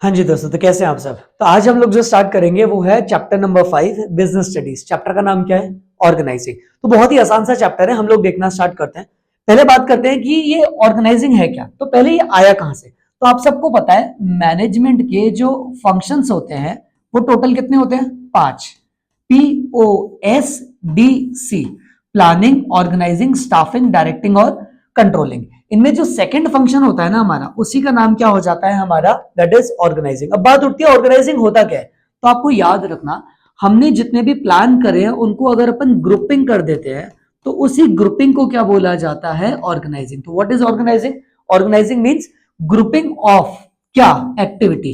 हाँ जी दोस्तों, तो कैसे हैं आप सब। तो आज हम लोग जो स्टार्ट करेंगे वो है chapter number 5 business studies. Chapter का नाम क्या है? ऑर्गेनाइजिंग। तो बहुत ही आसान सा चैप्टर है, हम लोग देखना स्टार्ट करते हैं। पहले बात करते हैं कि ये ऑर्गेनाइजिंग है क्या। तो पहले ये आया कहां से। तो आप सबको पता है मैनेजमेंट के जो फंक्शंस होते हैं वो टोटल कितने होते हैं? 5। POSDC, planning, organising, staffing, directing और कंट्रोलिंग। इनमें जो सेकंड फंक्शन होता है ना हमारा, उसी का नाम क्या हो जाता है हमारा? That is organising. अब बात उठती है ऑर्गेनाइजिंग होता क्या है। तो आपको याद रखना, हमने जितने भी प्लान करे हैं उनको अगर अपन ग्रुपिंग कर देते हैं तो उसी ग्रुपिंग को क्या बोला जाता है? ऑर्गेनाइजिंग। तो what is organising? Organising means grouping of क्या? एक्टिविटी।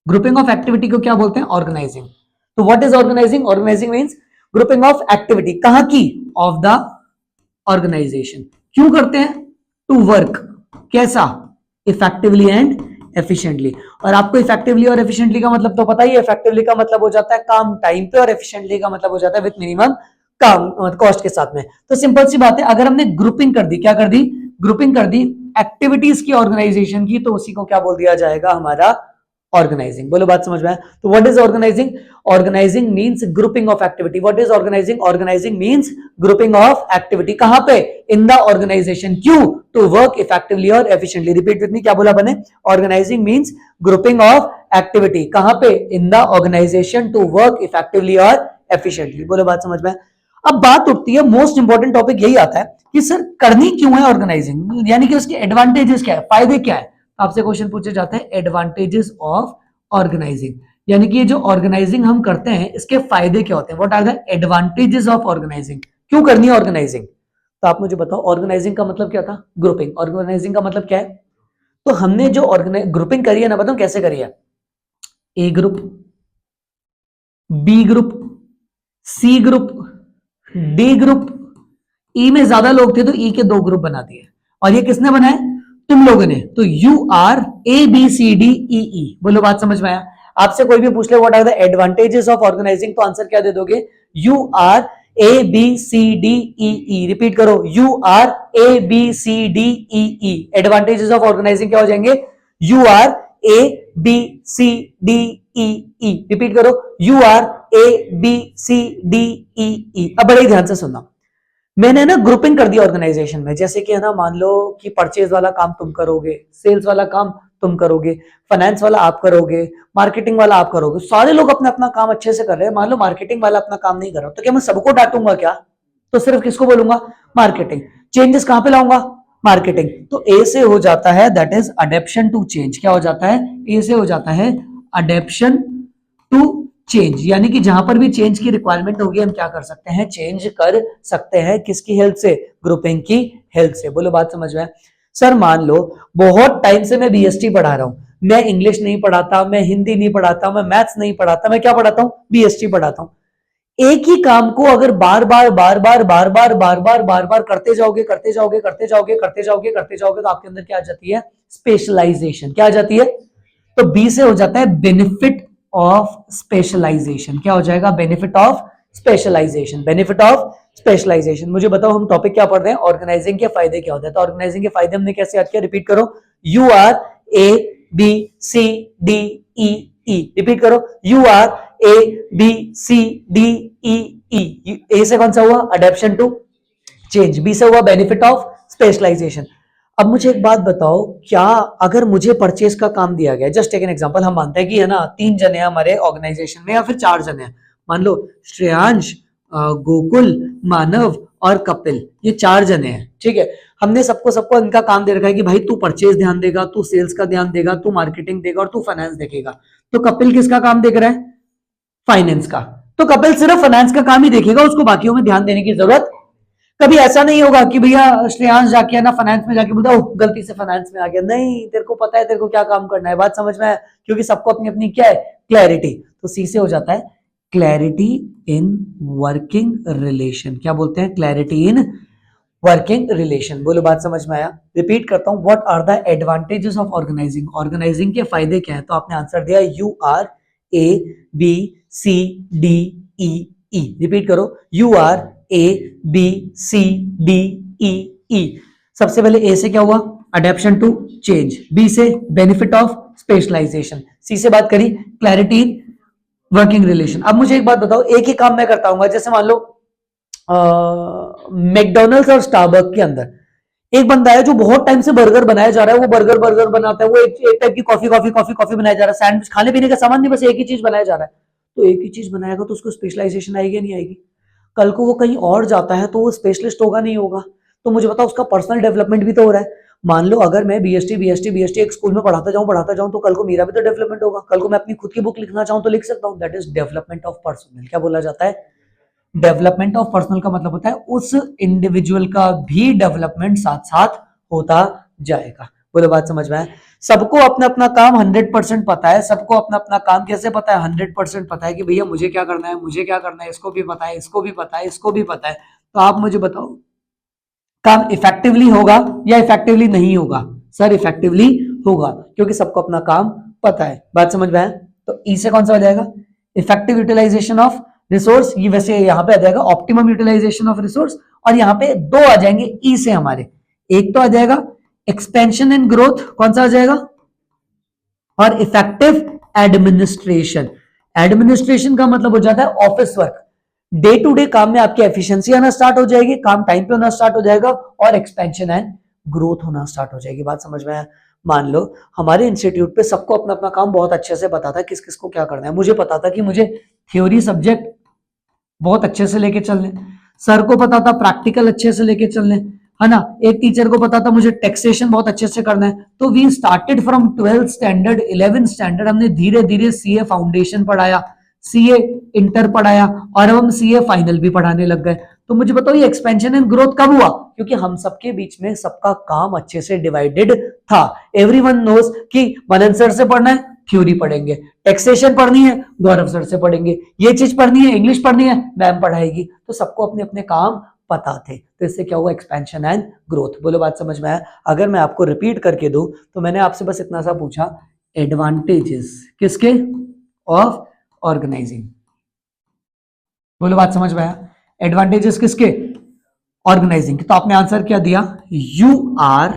ग्रुपिंग ऑफ एक्टिविटी को क्या बोलते हैं? ऑर्गेनाइजिंग। तो what is organising? Organising means grouping of activity. कहां की? Of the organisation. क्यों करते हैं? To work. कैसा? Effectively and efficiently. और आपको इफेक्टिवली और एफिशिएंटली का मतलब तो पता ही है। इफेक्टिवली का मतलब हो जाता है काम टाइम पे, और एफिशिएंटली का मतलब हो जाता है विद मिनिमम काम कॉस्ट के साथ में। तो सिंपल सी बात है, अगर हमने ग्रुपिंग कर दी, क्या कर दी? ग्रुपिंग कर दी एक्टिविटीज की ऑर्गेनाइजेशन की, तो उसी को क्या बोल दिया जाएगा? हमारा ऑर्गेनाइजिंग। बोलो बात समझ में आया? तो what is organising? Organising means grouping of activity. What is organising? Organising means grouping of activity. कहां पे? In the organisation. क्यों? टू वर्क इफेक्टिवली और एफिशिएंटली। रिपीट विद मी, क्या बोला मैंने? Organising means grouping of activity. कहां पे? In the organisation to work effectively और एफिशिएंटली। बोलो बात समझ में? अब बात उठती है, मोस्ट इंपॉर्टेंट टॉपिक यही आता है कि सर करनी क्यों है ऑर्गेनाइजिंग, यानी कि उसके एडवांटेजेस क्या है, फायदे क्या है। आपसे क्वेश्चन पूछे जाते हैं एडवांटेजेस ऑफ ऑर्गेनाइजिंग, यानी कि ये जो ऑर्गेनाइजिंग हम करते हैं इसके फायदे क्या होते हैं। What are the advantages of organising? क्यों करनी है ऑर्गेनाइजिंग? तो आप मुझे बताओ, ऑर्गेनाइजिंग का मतलब क्या था? ग्रुपिंग। ऑर्गेनाइजिंग का मतलब क्या है? तो हमने जो ग्रुपिंग करी है ना, बताओ कैसे करी है। A group, B group, C group, D group. E में ज्यादा लोग थे तो ई के 2 ग्रुप बना दिए। और ये किसने बनाए? तुम लोगों ने। तो यू आर ABCDEE। बोलो बात समझ में आया? आपसे कोई भी पूछ ले what are the advantages of organising, तो आंसर क्या दे दोगे? You are ABCDEE। रिपीट करो, you are ABCDEE। Advantages of organising क्या हो जाएंगे? You are ABCDEE। रिपीट करो, यू आर ABCDEE। अब बड़े ध्यान से सुनना, मैंने ना ग्रुपिंग कर दी ऑर्गेनाइजेशन में। जैसे कि है ना, मान लो कि परचेज वाला काम तुम करोगे, सेल्स वाला काम तुम करोगे, फाइनेंस वाला आप करोगे, मार्केटिंग वाला आप करोगे। सारे लोग अपना अपना काम अच्छे से कर रहे हैं। मान लो मार्केटिंग वाला अपना काम नहीं कर रहा, तो क्या मैं सबको डांटूंगा क्या? तो सिर्फ किसको बोलूंगा? मार्केटिंग। चेंजेस कहां पे लाऊंगा? मार्केटिंग। तो ए से हो जाता है that is adaption to change. क्या हो जाता है? ए से हो जाता है अडेप्शन टू चेंज, यानी कि जहां पर भी चेंज की रिक्वायरमेंट होगी हम क्या कर सकते हैं? चेंज कर सकते हैं। किसकी हेल्प से? ग्रुपिंग की हेल्प से। बोलो बात समझ में? सर मान लो बहुत टाइम से मैं BST पढ़ा रहा हूं, मैं इंग्लिश नहीं पढ़ाता, मैं हिंदी नहीं पढ़ाता, मैं मैथ्स नहीं पढ़ाता, मैं क्या पढ़ाता हूं? BST पढ़ाता हूं। एक ही काम को अगर बार बार बार बार बार बार बार बार बार बार करते जाओगे करते जाओगे करते जाओगे करते जाओगे करते जाओगे, तो आपके अंदर क्या आ जाती है? स्पेशलाइजेशन। क्या आ जाती है? तो बी से हो जाता है बेनिफिट ऑफ स्पेशलाइजेशन। क्या हो जाएगा? Benefit of specialisation. Benefit of specialisation. मुझे बताओ हम टॉपिक क्या पढ़ रहे हैं? ऑर्गेनाइजिंग के फायदे क्या होते हैं। तो ऑर्गेनाइजिंग के फायदे हमने कैसे याद किया? रिपीट करो, यू आर ABCDEE। रिपीट करो, यू आर ABCDEE। ए से कौन सा हुआ? Adaption to change. बी से हुआ बेनिफिट ऑफ स्पेशलाइजेशन। अब मुझे एक बात बताओ, क्या अगर मुझे परचेज का काम दिया गया, जस्ट टेक एन एग्जांपल, हम मानते हैं कि है ना 3 जने हैं हमारे ऑर्गेनाइजेशन में, या फिर 4 जने हैं। मान लो श्रेयांश, गोकुल, मानव और कपिल, ये 4 जने हैं। ठीक है, हमने सबको सबको इनका काम दे रखा है कि भाई तू परचेज ध्यान देगा, तू सेल्स का ध्यान देगा, तू मार्केटिंग देगा और तू फाइनेंस देखेगा। तो कपिल किसका काम देख रहा है? फाइनेंस का। तो कपिल सिर्फ फाइनेंस का काम ही देखेगा, उसको बाकियों में ध्यान देने की जरूरत। कभी ऐसा नहीं होगा कि भैया श्रेयांश जाके ना फाइनेंस में जाके बोलता गलती से फाइनेंस में आ गया। नहीं, तेरे को पता है तेरे को क्या काम करना है। बात समझ में आया? क्योंकि सबको अपनी अपनी क्या है? क्लैरिटी। तो सी से हो जाता है क्लैरिटी इन वर्किंग रिलेशन। क्या बोलते हैं? Clarity in working relation. बोलो बात समझ में आया? रिपीट करता हूं, what are the advantages of organizing? Organizing के फायदे क्या है? तो आपने आंसर दिया यू आर ABCDEE। रिपीट करो, यू आर ABCDEE। सबसे पहले ए से क्या हुआ? अडेप्शन टू चेंज, बी से बेनिफिट ऑफ स्पेशलाइजेशन, सी से बात करी क्लैरिटी इन वर्किंग रिलेशन। अब मुझे एक बात बताओ, एक ही काम मैं करता हूँ, जैसे मान लो मैकडोनल्ड्स और स्टारबक के अंदर एक बंदा है जो बहुत टाइम से बर्गर बनाया जा रहा है, वो बर्गर बर्गर बनाता है, वो एक टाइप की कॉफी कॉफी कॉफी कॉफी बनाया जा रहा है, सैंडविच खाने पीने का सामान नहीं, बस एक ही चीज बनाया जा रहा है। तो एक ही चीज बनाएगा तो उसको स्पेशलाइजेशन आएगी नहीं आएगी? कल को वो कहीं और जाता है तो वो स्पेशलिस्ट होगा नहीं होगा? तो मुझे बताओ उसका पर्सनल डेवलपमेंट भी तो हो रहा है। मान लो अगर मैं बीएसटी एक स्कूल में पढ़ाता जाऊं तो कल को मेरा भी तो डेवलपमेंट होगा। कल को मैं अपनी खुद की बुक लिखना चाहूं तो लिख सकता हूं। That is development of personal. क्या बोला जाता है? डेवलपमेंट ऑफ पर्सनल का मतलब होता है उस इंडिविजुअल का भी डेवलपमेंट साथ साथ होता जाएगा। बोलो बात समझ में आए? सबको अपना अपना काम 100% पता है, सबको अपना अपना काम कैसे पता है? 100% पता है कि भैया मुझे क्या करना है, मुझे क्या करना है, इसको भी पता है, इसको भी पता है, इसको भी पता है। तो आप मुझे बताओ काम इफेक्टिवली होगा या इफेक्टिवली नहीं होगा? सर इफेक्टिवली होगा, क्योंकि सबको अपना काम पता है। बात समझ में आए? तो ई से कौन सा हो जाएगा? Effective utilization of resource. ये वैसे यहाँ पे आ जाएगा ऑप्टिमम यूटिलाइजेशन ऑफ रिसोर्स, और यहाँ पे दो आ जाएंगे ई से हमारे। एक तो आ जाएगा एक्सपेंशन एंड ग्रोथ, कौन सा आ जाएगा? और इफेक्टिव एडमिनिस्ट्रेशन। एडमिनिस्ट्रेशन का मतलब हो जाता है office work. Day to day काम में आपकी एफिशिएंसी आना स्टार्ट हो जाएगी, काम टाइम पे होना स्टार्ट हो जाएगा, और एक्सपेंशन एंड ग्रोथ होना स्टार्ट हो जाएगी। बात समझ में आया? मान लो हमारे इंस्टीट्यूट पे सबको अपना अपना काम बहुत अच्छे से पता था, किस किस को क्या करना है। मुझे पता था कि मुझे थ्योरी सब्जेक्ट बहुत अच्छे से लेके चलने, सर को पता था प्रैक्टिकल अच्छे से लेके चलने, है ना। एक टीचर को पता था मुझे टैक्सेशन बहुत अच्छे से करना है। तो we started from 12th standard 11th standard, हमने धीरे धीरे सीए फाउंडेशन पढ़ाया, सीए इंटर पढ़ाया, और अब हम सीए फाइनल भी पढ़ाने लग गए। तो मुझे बताओ ये एक्सपेंशन एंड ग्रोथ कब हुआ? क्योंकि हम सबके बीच में सबका काम अच्छे से डिवाइडेड था। एवरीवन नोज कि मनन सर से पढ़ना है, थ्योरी पढ़ेंगे, टैक्सेशन पढ़नी है गौरव सर से पढ़ेंगे, ये चीज पढ़नी है इंग्लिश पढ़नी है मैम पढ़ाएगी। तो सबको अपने अपने काम पता थे। तो इससे क्या हुआ? Expansion and growth. बोलो बात समझ में आया? अगर मैं आपको रिपीट करके दूं तो मैंने आपसे बस इतना सा पूछा, एडवांटेजेस किसके? Of organizing. बोलो बात समझ में आया? एडवांटेजेस किसके? ऑर्गेनाइजिंग। तो आपने आंसर क्या दिया? URABCDE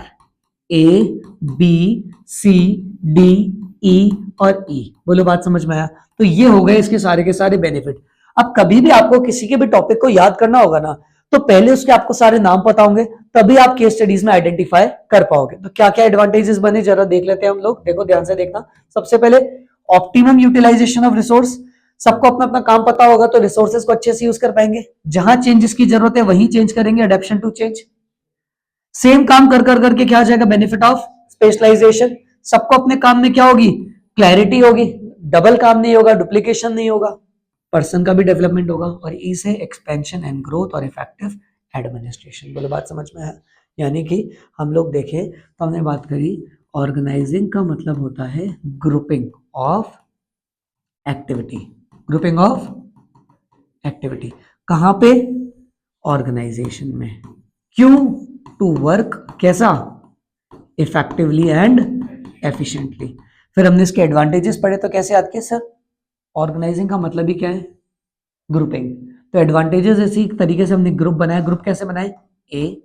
और ई। बोलो बात समझ में आया? तो ये हो गए इसके सारे के सारे बेनिफिट। अब कभी भी आपको किसी के भी टॉपिक को याद करना होगा ना, तो पहले उसके आपको सारे नाम पता होंगे, तभी आप केस स्टडीज में आइडेंटिफाई कर पाओगे। तो क्या क्या एडवांटेजेस बने जरा देख लेते हैं हम लोग। देखो ध्यान से देखना। सबसे पहले ऑप्टिमम यूटिलाइजेशन ऑफ रिसोर्स। सबको अपना अपना काम पता होगा तो रिसोर्सेज को अच्छे से यूज कर पाएंगे। जहां चेंजेस की जरूरत है वहीं चेंज करेंगे, अडेप्शन टू चेंज। सेम काम कर कर करके क्या आ जाएगा? Benefit of specialization. सबको अपने काम में क्या होगी? क्लैरिटी होगी, डबल काम नहीं होगा, डुप्लीकेशन नहीं होगा, पर्सन का भी डेवलपमेंट होगा। और ई से एक्सपेंशन एंड ग्रोथ और इफेक्टिव एडमिनिस्ट्रेशन। बोलो बात समझ में है? यानी कि हम लोग देखें तो हमने बात करी ऑर्गेनाइजिंग का मतलब होता है grouping of activity. Grouping of activity कहां पे? ऑर्गेनाइजेशन में। क्यों? टू वर्क कैसा? Effectively and efficiently. फिर हमने इसके एडवांटेजेस पढ़े तो कैसे याद किए सर? ऑर्गेनाइजिंग का मतलब ही क्या है? ग्रुपिंग। तो एडवांटेजेस इसी तरीके से हमने ग्रुप बनाया। ग्रुप कैसे बनाए? A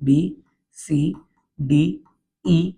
B C D E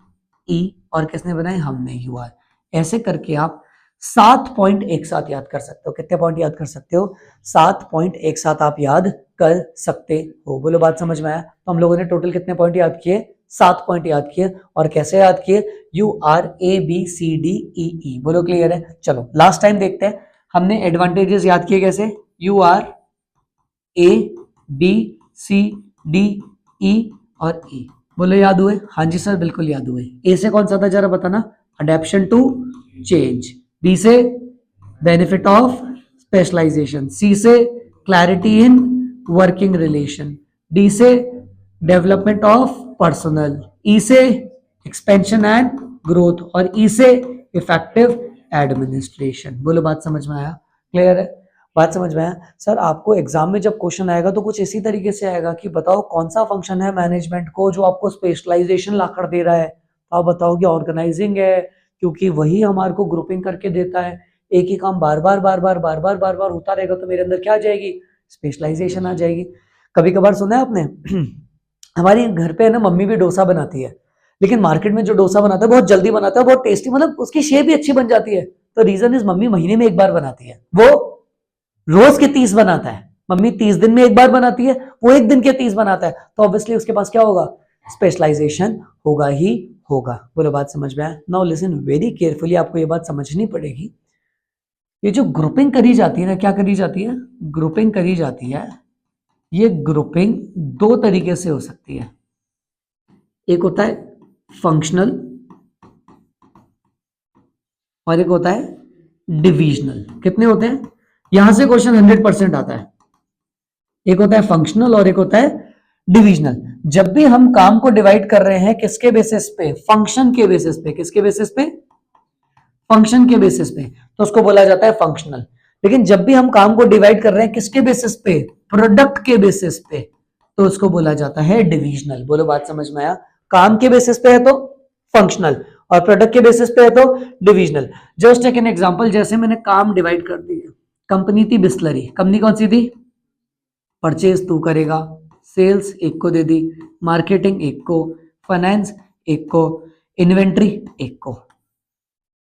ई, और किसने बनाए? हमने, यू आर। ऐसे करके आप 7 पॉइंट एक साथ याद कर सकते हो। कितने पॉइंट याद कर सकते हो? 7 पॉइंट एक साथ आप याद कर सकते हो। बोलो बात समझ में आया? तो हम लोगों ने टोटल कितने पॉइंट याद किए? 7 पॉइंट याद किए। और कैसे याद किए? URABCDEE। बोलो क्लियर है? चलो लास्ट टाइम देखते हैं हमने एडवांटेजेस याद किए कैसे। URABCDE और ई। बोलो याद हुए? हाँ जी सर बिल्कुल याद हुए। ए से कौन सा था जरा बताना? Adaption to change. बी से बेनिफिट ऑफ स्पेशलाइजेशन। सी से clarity in working relation. D से डेवलपमेंट ऑफ पर्सनल। ई से एक्सपेंशन एंड ग्रोथ। और ई से इफेक्टिव एडमिनिस्ट्रेशन। बोलो बात समझ में आया? क्लियर है? बात समझ में आया? सर आपको एग्जाम में जब क्वेश्चन आएगा तो कुछ इसी तरीके से आएगा कि बताओ कौन सा फंक्शन है मैनेजमेंट को जो आपको स्पेशलाइजेशन ला कर दे रहा है। तो आप बताओगे ऑर्गेनाइजिंग है, क्योंकि वही हमारे को ग्रुपिंग करके देता है। एक ही काम बार बार बार बार बार बार बार बार होता रहेगा तो मेरे अंदर क्या आ जाएगी? स्पेशलाइजेशन आ जाएगी। कभी कभार सुना है आपने हमारी घर पे है ना मम्मी भी डोसा बनाती है, लेकिन मार्केट में जो डोसा बनाता है बहुत जल्दी बनाता है, बहुत टेस्टी, मतलब उसकी शेप भी अच्छी बन जाती है। तो रीजन इज मम्मी महीने में एक बार बनाती है, वो रोज के 30 बनाता है। मम्मी 30 दिन में एक बार बनाती है, वो एक दिन के 30 बनाता है, तो ऑब्वियसली उसके पास क्या होगा, स्पेशलाइजेशन होगा ही होगा। बोलो बात समझ में आया? नाउ लिसन वेरी केयरफुली, आपको ये बात समझनी पड़ेगी। ये जो ग्रुपिंग करी जाती है ना, क्या करी जाती है, ग्रुपिंग करी जाती है, ये ग्रुपिंग दो तरीके से हो सकती है। एक होता है फंक्शनल और एक होता है डिविजनल। कितने होते हैं, यहां से क्वेश्चन 100% आता है। एक होता है फंक्शनल और एक होता है डिविजनल। जब भी हम काम को डिवाइड कर रहे हैं किसके बेसिस पे, फंक्शन के बेसिस पे। किसके बेसिस पे, फंक्शन के बेसिस पे, तो उसको बोला जाता है फंक्शनल। लेकिन जब भी हम काम को डिवाइड कर रहे हैं किसके बेसिस पे, प्रोडक्ट के बेसिस पे, तो उसको बोला जाता है डिविजनल। बोलो बात समझ में आया? काम के बेसिस पे है तो फंक्शनल और प्रोडक्ट के बेसिस पे है तो divisional. Just take an example, जैसे मैंने काम डिवाइड कर दिया, कंपनी थी बिस्लरी, कंपनी कौन सी थी, परचेज तू करेगा, सेल्स एक को दे दी, मार्केटिंग एक को, फाइनेंस एक को, इन्वेंट्री एक को।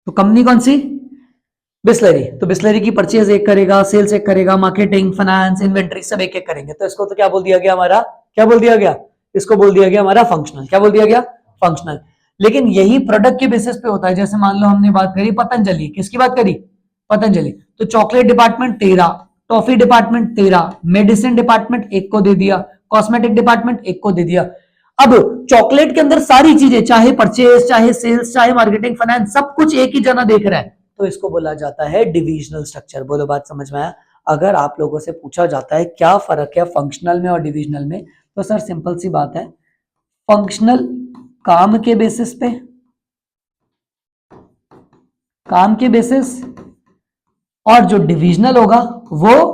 तो कंपनी कौन सी, बिस्लरी, तो बिस्लरी की परचेज एक करेगा, सेल्स एक करेगा, मार्केटिंग, फाइनेंस, इन्वेंट्री सब एक एक करेंगे। तो इसको तो क्या बोल दिया गया हमारा, क्या बोल दिया गया, इसको बोल दिया गया हमारा फंक्शनल। क्या बोल दिया गया, फंक्शनल। लेकिन यही प्रोडक्ट के बेसिस पे होता है। जैसे मान लो हमने बात करी पतंजलि, किसकी बात करी, पतंजलि, तो चॉकलेट डिपार्टमेंट तेरा, टॉफी डिपार्टमेंट तेरा, मेडिसिन डिपार्टमेंट एक को दे दिया, कॉस्मेटिक डिपार्टमेंट एक को दे दिया। अब चॉकलेट के अंदर सारी चीजें, चाहे परचेज, चाहे सेल्स, चाहे मार्केटिंग, फाइनेंस, सब कुछ एक ही जना देख रहा है, तो इसको बोला जाता है डिविजनल स्ट्रक्चर। बोलो बात समझ में आया? अगर आप लोगों से पूछा जाता है क्या फर्क है फंक्शनल में और डिविजनल में, तो सर सिंपल सी बात है, फंक्शनल काम के बेसिस पे, काम के बेसिस, और जो डिविजनल होगा वो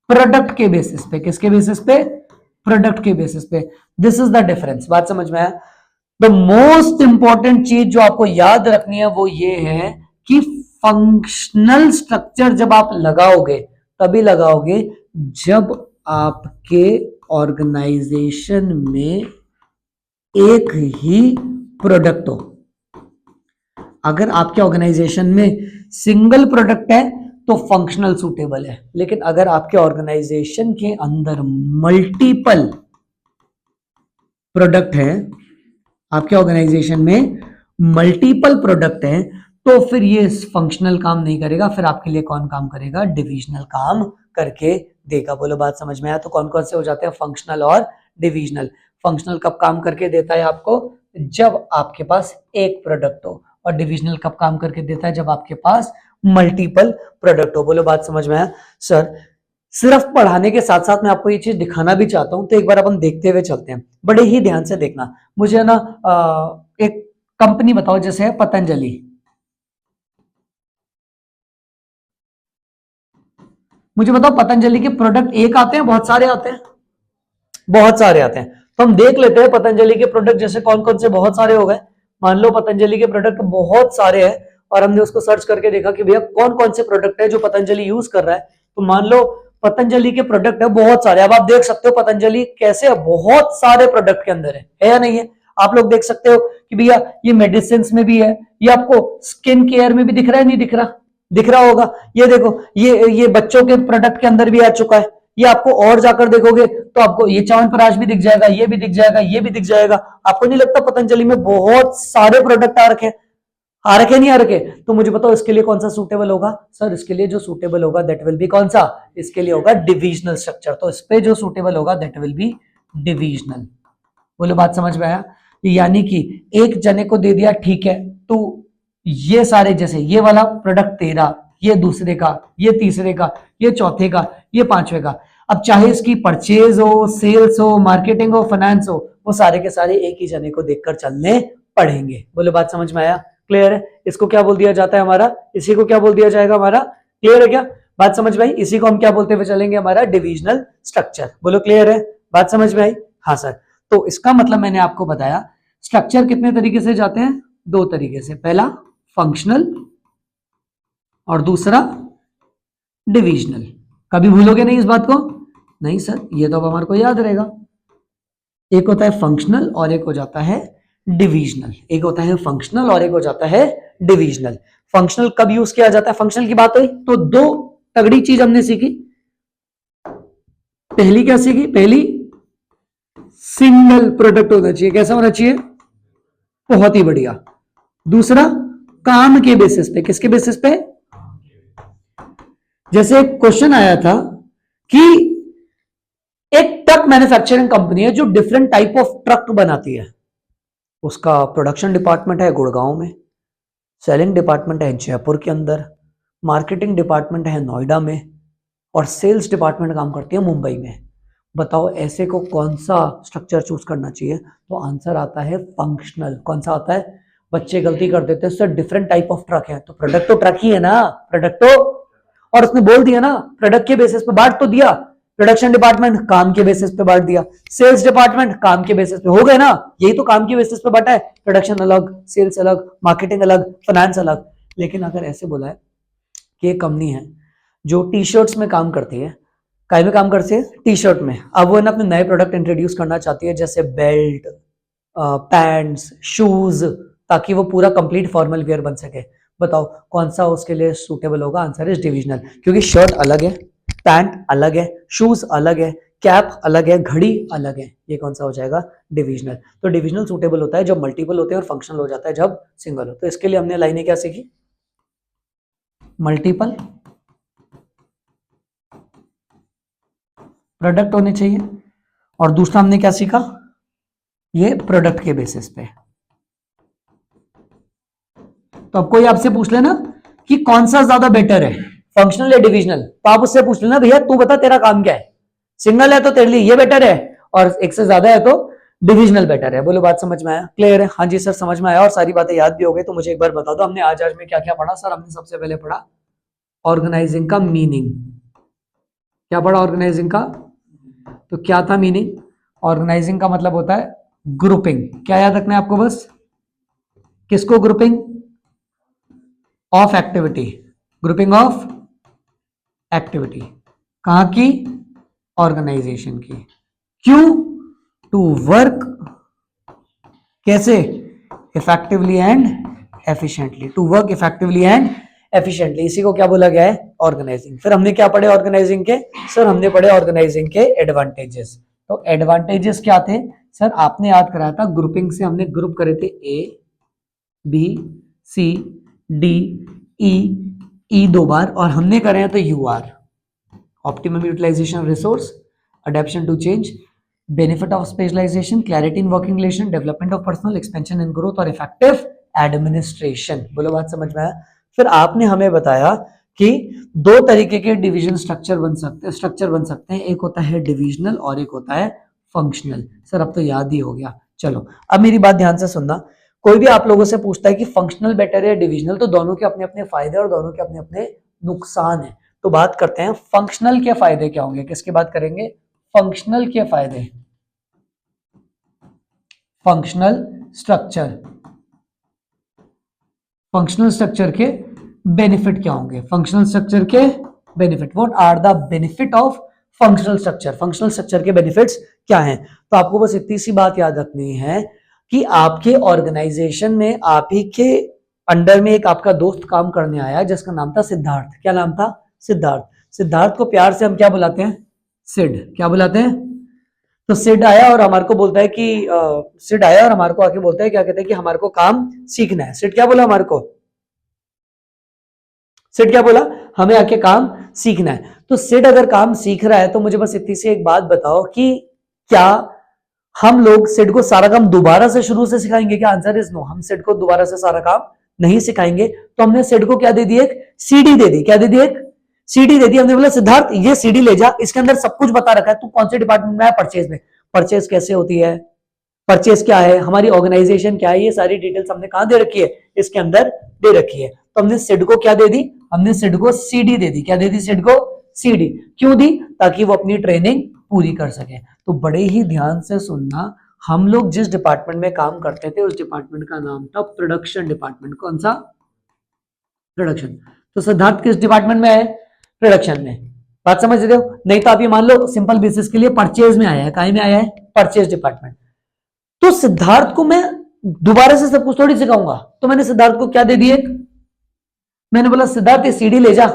प्रोडक्ट के बेसिस पे। किसके बेसिस पे, प्रोडक्ट के बेसिस पे। This is the difference. बात समझ में आया? द मोस्ट इंपॉर्टेंट चीज जो आपको याद रखनी है वो ये है कि फंक्शनल स्ट्रक्चर जब आप लगाओगे तभी लगाओगे जब आपके ऑर्गेनाइजेशन में एक ही प्रोडक्ट हो। अगर आपके ऑर्गेनाइजेशन में सिंगल प्रोडक्ट है तो फंक्शनल सूटेबल है, लेकिन अगर आपके ऑर्गेनाइजेशन के अंदर मल्टीपल प्रोडक्ट है, आपके ऑर्गेनाइजेशन में मल्टीपल प्रोडक्ट हैं, तो फिर ये फंक्शनल काम नहीं करेगा, फिर आपके लिए कौन काम करेगा, डिविजनल काम करके देगा। बोलो बात समझ में आया? तो कौन कौन से हो जाते हैं फंक्शनल और डिविजनल। फंक्शनल कब काम करके देता है आपको, जब आपके पास एक प्रोडक्ट हो, और डिविजनल कब काम करके देता है, जब आपके पास मल्टीपल प्रोडक्ट हो। बोलो बात समझ में आया? सर सिर्फ पढ़ाने के साथ साथ मैं आपको ये चीज दिखाना भी चाहता हूं, तो एक बार अपन देखते हुए चलते हैं, बड़े ही ध्यान से देखना। मुझे ना एक कंपनी बताओ, जैसे है पतंजलि, मुझे बताओ पतंजलि के प्रोडक्ट एक आते हैं बहुत सारे आते हैं, बहुत सारे आते हैं। तो हम देख लेते हैं पतंजलि के प्रोडक्ट जैसे कौन कौन से बहुत सारे हो गए। मान लो पतंजलि के प्रोडक्ट बहुत सारे हैं और हमने उसको सर्च करके देखा कि भैया कौन कौन से प्रोडक्ट है जो पतंजलि यूज कर रहा है। तो मान लो पतंजलि के प्रोडक्ट है बहुत सारे। अब आप देख सकते हो पतंजलि कैसे बहुत सारे प्रोडक्ट के अंदर है या नहीं है। आप लोग देख सकते हो कि भैया ये मेडिसिन में भी है, ये आपको स्किन केयर में भी दिख रहा है, नहीं दिख रहा, दिख रहा होगा। ये देखो ये बच्चों के प्रोडक्ट के अंदर भी आ चुका है। ये आपको और जाकर देखोगे तो आपको ये च्यवनप्राश भी दिख जाएगा, ये भी दिख जाएगा, ये भी दिख जाएगा। आपको नहीं लगता पतंजलि में बहुत सारे प्रोडक्ट आ रखे नहीं आ रखे? तो मुझे बताओ इसके लिए कौन सा सूटेबल होगा? सर इसके लिए जो सूटेबल होगा दैट विल बी कौन सा, इसके लिए होगा डिविजनल स्ट्रक्चर। तो इस पे जो सूटेबल होगा दैट विल बी डिविजनल। बोलो बात समझ में आया? यानी कि एक जने को दे दिया, ठीक है, तो ये सारे जैसे ये वाला प्रोडक्ट तेरा, ये दूसरे का, ये तीसरे का, ये चौथे का, ये पांचवे का। अब चाहे इसकी परचेज हो, सेल्स हो, मार्केटिंग हो, फाइनेंस हो, वो सारे के सारे एक ही जने को देखकर चलने पड़ेंगे। बोलो बात समझ में आया? क्लियर है? इसको क्या बोल दिया जाता है हमारा, इसी को क्या बोल दिया जाएगा हमारा, क्लियर है क्या? बात समझ में आई? इसी को हम क्या बोलते हुए चलेंगे, हमारा डिविजनल स्ट्रक्चर। बोलो क्लियर है? बात समझ में आई? हाँ सर। तो इसका मतलब मैंने आपको बताया स्ट्रक्चर कितने तरीके से जाते हैं, दो तरीके से। पहला फंक्शनल और दूसरा डिविजनल। कभी भूलोगे नहीं इस बात को? नहीं सर, ये तो अब हमारे को याद रहेगा। एक होता है फंक्शनल और एक हो जाता है डिविजनल। एक होता है फंक्शनल और एक हो जाता है डिविजनल। फंक्शनल कब यूज किया जाता है? फंक्शनल की बात हुई तो दो तगड़ी चीज हमने सीखी। पहली क्या सीखी? पहली, सिंगल प्रोडक्ट होना चाहिए। कैसा होना चाहिए? बहुत ही बढ़िया। दूसरा, काम के बेसिस पे। किसके बेसिस पे? जैसे एक क्वेश्चन आया था कि एक ट्रक मैन्युफैक्चरिंग कंपनी है जो डिफरेंट टाइप ऑफ ट्रक बनाती है। उसका प्रोडक्शन डिपार्टमेंट है गुड़गांव में, सेलिंग डिपार्टमेंट है जयपुर के अंदर, मार्केटिंग डिपार्टमेंट है नोएडा में, और सेल्स डिपार्टमेंट काम करती है मुंबई में। बताओ ऐसे को कौन सा स्ट्रक्चर चूज करना चाहिए? तो आंसर आता है फंक्शनल। कौन सा आता है? बच्चे गलती कर देते हैं sir different type of truck है, तो प्रोडक्ट तो ट्रक ही है ना, प्रोडक्ट तो। और उसने बोल दिया ना, प्रोडक्ट के बेसिस पे बांट तो दिया। प्रोडक्शन डिपार्टमेंट काम के बेसिस पे बांट दिया, सेल्स डिपार्टमेंट काम के बेसिस पे, हो गए ना। यही तो काम के बेसिस पे बांटा है, प्रोडक्शन अलग, सेल्स अलग, मार्केटिंग अलग, फाइनेंस अलग। लेकिन अगर ऐसे बोला है कि एक कंपनी है जो टी शर्ट्स में काम करती है, काय में काम करती है? टी शर्ट में। अब वो ना अपने नए प्रोडक्ट इंट्रोड्यूस करना चाहती है, जैसे बेल्ट, पैंट्स, शूज, ताकि वो पूरा कंप्लीट फॉर्मल वेयर बन सके। बताओ कौन सा उसके लिए सूटेबल होगा? आंसर इज डिविजनल, क्योंकि शर्ट अलग है, पैंट अलग है, शूज अलग है, कैप अलग है, घड़ी अलग है। ये कौन सा हो जाएगा? डिविजनल। तो डिविजनल सूटेबल होता है जब मल्टीपल होते हैं, और फंक्शनल हो जाता है जब सिंगल हो। तो इसके लिए हमने लाइनें क्या सीखी? मल्टीपल प्रोडक्ट होने चाहिए, और दूसरा हमने क्या सीखा? ये प्रोडक्ट के बेसिस पे। तो अब कोई आपसे पूछ लेना कि कौन सा ज्यादा बेटर है, फंक्शनल या डिविजनल, तो आप उससे पूछ लेना भैया तू बता तेरा काम क्या है, सिंगल है तो तेरे लिए ये बेटर है, और एक से ज्यादा है तो डिविजनल बेटर है। बोलो बात समझ में आया? क्लियर है? हाँ जी सर समझ में आया, और सारी बातें याद भी हो गई। तो मुझे एक बार बता दो हमने आज में क्या क्या पढ़ा? सर हमने सबसे पहले पढ़ा ऑर्गेनाइजिंग का मीनिंग। क्या पढ़ा ऑर्गेनाइजिंग का? तो क्या था मीनिंग? ऑर्गेनाइजिंग का मतलब होता है ग्रुपिंग। क्या याद रखना है आपको बस? किसको? Grouping of activity. Grouping of activity कहां की? ऑर्गेनाइजेशन की। क्यों? टू वर्क कैसे? Effectively and efficiently. To work effectively and efficiently, इसी को क्या बोला गया है? ऑर्गेनाइजिंग। फिर हमने क्या पढ़े ऑर्गेनाइजिंग के? सर हमने पढ़े ऑर्गेनाइजिंग के एडवांटेजेस। तो एडवांटेजेस क्या थे? सर आपने याद कराया था, ग्रुपिंग से हमने ग्रुप करे थे A B C D E, ई दो बार, और हमने करे हैं तो U R. Optimum utilization resource, adaption to change, benefit of specialization, clarity in working relation, development of personal, expansion in growth, और इफेक्टिव एडमिनिस्ट्रेशन। बोलो बात समझ में आया? फिर आपने हमें बताया कि दो तरीके के डिवीजन स्ट्रक्चर बन सकते हैं, एक होता है डिविजनल और एक होता है फंक्शनल। सर अब तो याद ही हो गया। चलो अब मेरी बात ध्यान से सुनना। कोई भी आप लोगों से पूछता है कि फंक्शनल बेटर है डिविजनल, तो दोनों के अपने अपने फायदे और दोनों के अपने अपने नुकसान है। तो बात करते हैं फंक्शनल के फायदे क्या होंगे। किसकी बात करेंगे? फंक्शनल के फायदे। फंक्शनल स्ट्रक्चर, फंक्शनल स्ट्रक्चर के बेनिफिट क्या होंगे? फंक्शनल स्ट्रक्चर के benefit, what are the benefit of functional structure? Functional structure के बेनिफिट्स क्या हैं? तो आपको बस इतनी सी बात याद रखनी है कि आपके ऑर्गेनाइजेशन में आप ही के अंडर में एक आपका दोस्त काम करने आया जिसका नाम था सिद्धार्थ। क्या नाम था? सिद्धार्थ। सिद्धार्थ को प्यार से हम क्या बुलाते हैं? सिड। क्या बुलाते हैं? तो सिड आया और हमारे को बोलता है कि सिड आया और हमारे को आके बोलता है, क्या कहते हैं कि हमारे को काम सीखना है। सिड क्या बोला हमारे को? सिड क्या बोला? हमें आके काम सीखना है। तो सिड अगर काम सीख रहा है तो मुझे बस इतनी सी एक बात बताओ कि क्या हम लोग सिड को सारा काम दोबारा से शुरू से सिखाएंगे? क्या? Answer is no. हम सिड को दोबारा से सारा काम नहीं सिखाएंगे। तो हमने सिड को क्या दे दी? एक सीडी दे दी। क्या दे दी? एक सीडी दे दी। हमने बोला सिद्धार्थ ये सीडी ले जा, इसके अंदर सब कुछ बता रखा है, तू कौन से डिपार्टमेंट में है? परचेज में। परचेज कैसे होती है, परचेज क्या है, हमारी ऑर्गेनाइजेशन क्या है, ये सारी डिटेल्स हमने कहां दे रखी है? इसके अंदर दे रखी है। तो हमने सिड को क्या दे दी? हमने सिड को सीडी दे दी। क्या दे दी? सिड को सीडी। क्यों दी? ताकि वो अपनी ट्रेनिंग पूरी कर सके। तो बड़े ही ध्यान से सुनना, हम लोग जिस डिपार्टमेंट में काम करते थे उस डिपार्टमेंट का नाम था प्रोडक्शन डिपार्टमेंट। कौन सा? प्रोडक्शन। तो सिद्धार्थ किस डिपार्टमेंट में है? प्रोडक्शन में। बात समझ रहे हो? नहीं तो आप ये मान लो सिंपल बेसिस के लिए परचेज में आया है। कहीं में आया है? Purchase department. तो सिद्धार्थ को मैं दोबारा से सब कुछ थोड़ी सिखाऊंगा। तो मैंने सिद्धार्थ को क्या दे दिए, मैंने बोला सिद्धार्थ ये सीडी ले जा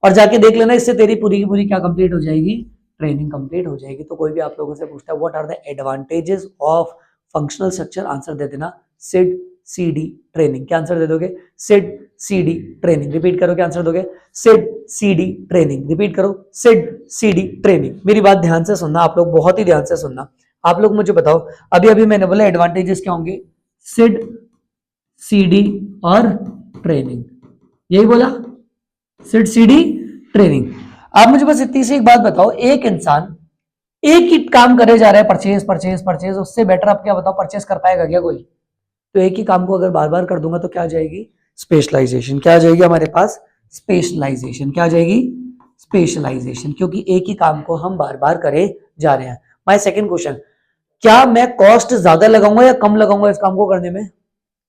और जाके देख लेना, इससे तेरी पूरी की पूरी क्या कंप्लीट हो जाएगी, ट्रेनिंग कंप्लीट हो जाएगी। तो कोई भी आप लोगों से पूछता है what are the advantages of functional structure, answer दे देना सिड सीडी ट्रेनिंग। क्या आंसर दे दोगे, सिड सीडी ट्रेनिंग। रिपीट करो, क्या आंसर दोगे, सिड सीडी ट्रेनिंग। रिपीट करो, सिड सीडी ट्रेनिंग। मेरी बात ध्यान से सुनना आप लोग, बहुत ही ध्यान से सुनना। आप लोग मुझे बताओ, अभी अभी मैंने बोला एडवांटेजेस क्या होंगे, सिड सीडी और ट्रेनिंग, यही बोला, सिड सीडी ट्रेनिंग। आप मुझे बस इतनी सी एक बात बताओ, एक इंसान एक ही काम करे जा रहा है, परचेज परचेज परचेज, उससे बेटर आप क्या बताओ, परचेज कर पाएगा क्या कोई? तो एक ही काम को अगर बार बार कर दूंगा तो क्या आ जाएगी, स्पेशलाइजेशन। क्या आ जाएगी हमारे पास, स्पेशलाइजेशन। क्या आ जाएगी, स्पेशलाइजेशन, क्योंकि एक ही काम को हम बार बार करे जा रहे हैं। माय सेकंड क्वेश्चन, क्या मैं कॉस्ट ज्यादा लगाऊंगा या कम लगाऊंगा इस काम को करने में?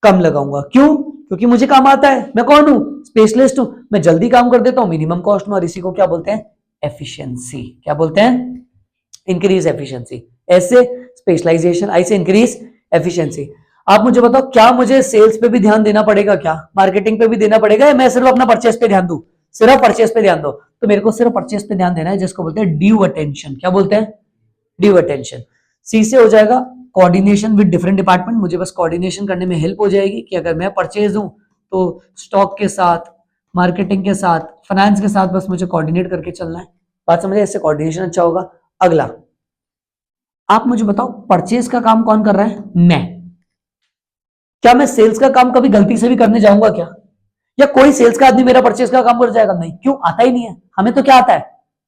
कम लगाऊंगा। क्यों? क्योंकि मुझे काम आता है, मैं कौन हूं, स्पेशलिस्ट हूं, मैं जल्दी काम कर देता हूं मिनिमम कॉस्ट में, और इसी को क्या बोलते हैं, एफिशिएंसी। क्या बोलते हैं, इंक्रीज एफिशिएंसी। ऐसे स्पेशलाइजेशन, ऐसे इंक्रीज एफिशिएंसी। आप मुझे बताओ, क्या मुझे सेल्स पे भी ध्यान देना पड़ेगा, क्या मार्केटिंग पे भी देना पड़ेगा, या मैं सिर्फ अपना परचेस पे ध्यान दूं? सिर्फ परचेस पे ध्यान दो। तो मेरे को सिर्फ परचेस पे ध्यान देना है, जिसको बोलते हैं ड्यू अटेंशन। क्या बोलते हैं, ड्यू अटेंशन। सी से हो जाएगा कोऑर्डिनेशन विद डिफरेंट डिपार्टमेंट। मुझे बस कोऑर्डिनेशन करने में हेल्प हो जाएगी कि अगर मैं परचेज हूं तो स्टॉक के साथ, मार्केटिंग के साथ, फाइनेंस के साथ बस मुझे कोऑर्डिनेट करके चलना है। बात समझे, इससे कोऑर्डिनेशन अच्छा होगा। अगला, आप मुझे बताओ, परचेज का काम कौन कर रहा है, मैं। क्या मैं सेल्स का काम कभी गलती से भी करने जाऊंगा क्या, या कोई सेल्स का आदमी मेरा परचेज का काम कर जाएगा? नहीं। क्यों? आता ही नहीं है हमें। तो क्या आता है,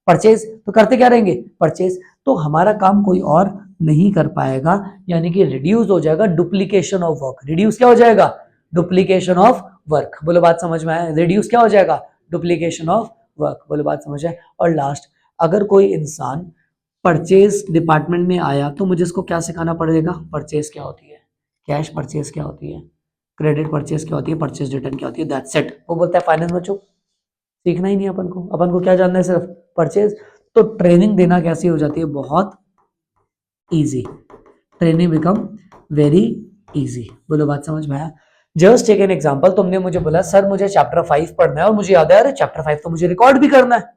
परचेज। तो करते क्या रहेंगे, परचेज। तो हमारा काम कोई और नहीं कर पाएगा, यानी कि रिड्यूस हो जाएगा डुप्लीकेशन ऑफ वर्क। रिड्यूस क्या हो जाएगा, डुप्लीकेशन ऑफ वर्क। बोलो बात समझ में आया, रिड्यूस क्या हो जाएगा, डुप्लीकेशन ऑफ वर्क। बोलो बात समझ आए। और लास्ट, अगर कोई इंसान परचेज डिपार्टमेंट में आया तो मुझे इसको क्या सिखाना पड़ेगा, परचेज क्या होती है, कैश परचेज क्या होती है, क्रेडिट परचेज क्या होती है, परचेज रिटर्न क्या होती है, दैट्स इट। वो बोलता है फाइनेंस बच्चों सीखना ही नहीं अपन को, अपन को क्या जानना है, सिर्फ परचेज। तो ट्रेनिंग देना कैसी हो जाती है, बहुत easy. Training become very easy. बोलो बात समझ में आया। जस्ट टेक एन एग्जांपल, तुमने मुझे बोला सर मुझे चैप्टर 5 पढ़ना है, और मुझे याद है अरे चैप्टर 5 तो मुझे रिकॉर्ड भी करना है।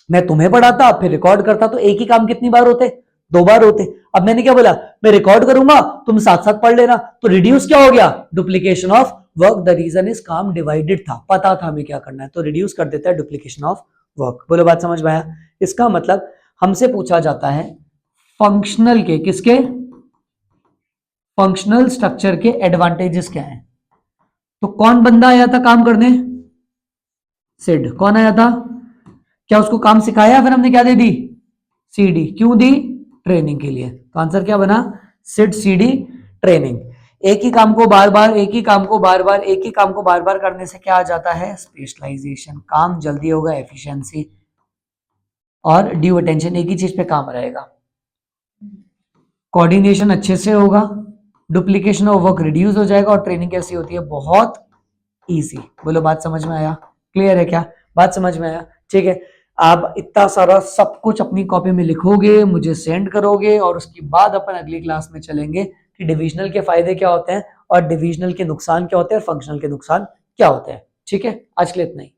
मैं तुम्हें पढ़ाता फिर रिकॉर्ड करता, तो एक ही काम कितनी बार होते, 2 बार होते। अब मैंने क्या बोला, मैं रिकॉर्ड करूंगा, तुम साथ साथ पढ़ लेना। तो रिड्यूस क्या हो गया, duplication of work. The reason is काम डिवाइडेड था, पता था हमें क्या करना है, तो रिड्यूस कर देता है डुप्लीकेशन ऑफ वर्क। बोलो बात समझ में आया। इसका मतलब हमसे पूछा जाता है फंक्शनल के, किसके, फंक्शनल स्ट्रक्चर के एडवांटेजेस क्या है। तो कौन बंदा आया था काम करने, सिड। कौन आया था, क्या उसको काम सिखाया, फिर हमने क्या दे दी, सीडी। क्यों दी, ट्रेनिंग के लिए। तो आंसर क्या बना, सिड सीडी ट्रेनिंग। एक ही काम को बार बार, एक ही काम को बार बार, एक ही काम को बार बार करने से क्या आ जाता है, स्पेशलाइजेशन। काम जल्दी होगा, एफिशिएंसी और ड्यू अटेंशन, एक ही चीज पे काम रहेगा। कोऑर्डिनेशन अच्छे से होगा, डुप्लीकेशन ऑफ वर्क रिड्यूस हो जाएगा, और ट्रेनिंग कैसी होती है, बहुत इजी। बोलो बात समझ में आया, क्लियर है क्या, बात समझ में आया, ठीक है। आप इतना सारा सब कुछ अपनी कॉपी में लिखोगे, मुझे सेंड करोगे, और उसके बाद अपन अगली क्लास में चलेंगे कि डिविजनल के फायदे क्या होते हैं और डिविजनल के नुकसान क्या होते हैं और फंक्शनल के नुकसान क्या होते हैं। ठीक है, आज के लिए इतना ही।